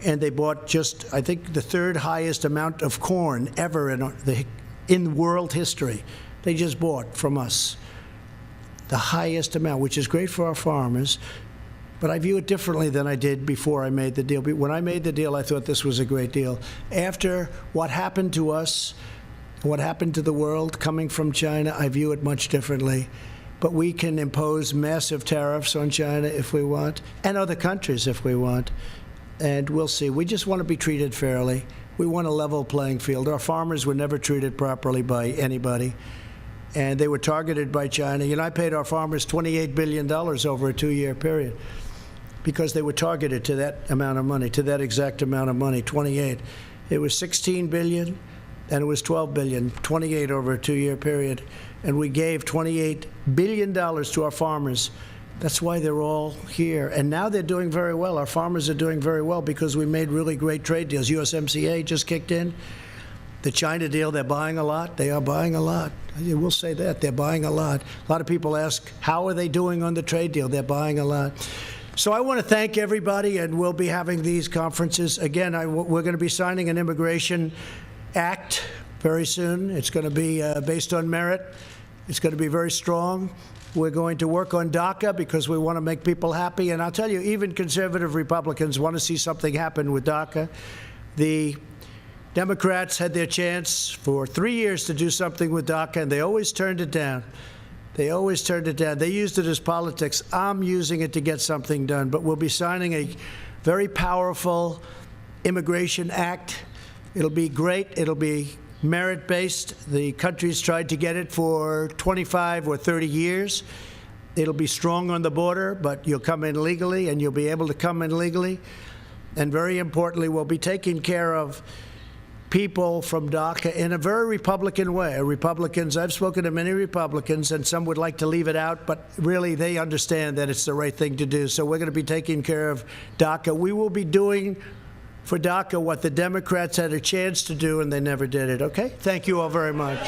and they bought just, I think, the third highest amount of corn ever in world history. They just bought from us the highest amount, which is great for our farmers. But I view it differently than I did before I made the deal. When I made the deal, I thought this was a great deal. After what happened to us, what happened to the world coming from China, I view it much differently. But we can impose massive tariffs on China if we want, and other countries if we want. And we'll see. We just want to be treated fairly. We want a level playing field. Our farmers were never treated properly by anybody, and they were targeted by China. You know, I paid our farmers $28 billion over a 2-year period because they were targeted to that amount of money, to that exact amount of money, 28. It was $16 billion, and it was $12 billion, 28 over a 2-year period. And we gave $28 billion to our farmers. That's why they're all here. And now they're doing very well. Our farmers are doing very well because we made really great trade deals. USMCA just kicked in. The China deal, they're buying a lot. They are buying a lot. We'll say that. They're buying a lot. A lot of people ask, how are they doing on the trade deal? They're buying a lot. So I want to thank everybody, and we'll be having these conferences. Again, we're going to be signing an immigration act very soon. It's going to be based on merit. It's going to be very strong. We're going to work on DACA because we want to make people happy. And I'll tell you, even conservative Republicans want to see something happen with DACA. The Democrats had their chance for 3 years to do something with DACA, and they always turned it down. They always turned it down. They used it as politics. I'm using it to get something done. But we'll be signing a very powerful immigration act. It'll be great. It'll be merit-based. The country's tried to get it for 25 or 30 years. It'll be strong on the border, but you'll come in legally, and you'll be able to come in legally. And very importantly, we'll be taking care of people from DACA in a very Republican way. Republicans, I've spoken to many Republicans, and some would like to leave it out, but really they understand that it's the right thing to do. So we're going to be taking care of DACA. We will be doing for DACA what the Democrats had a chance to do, and they never did it. Okay? Thank you all very much.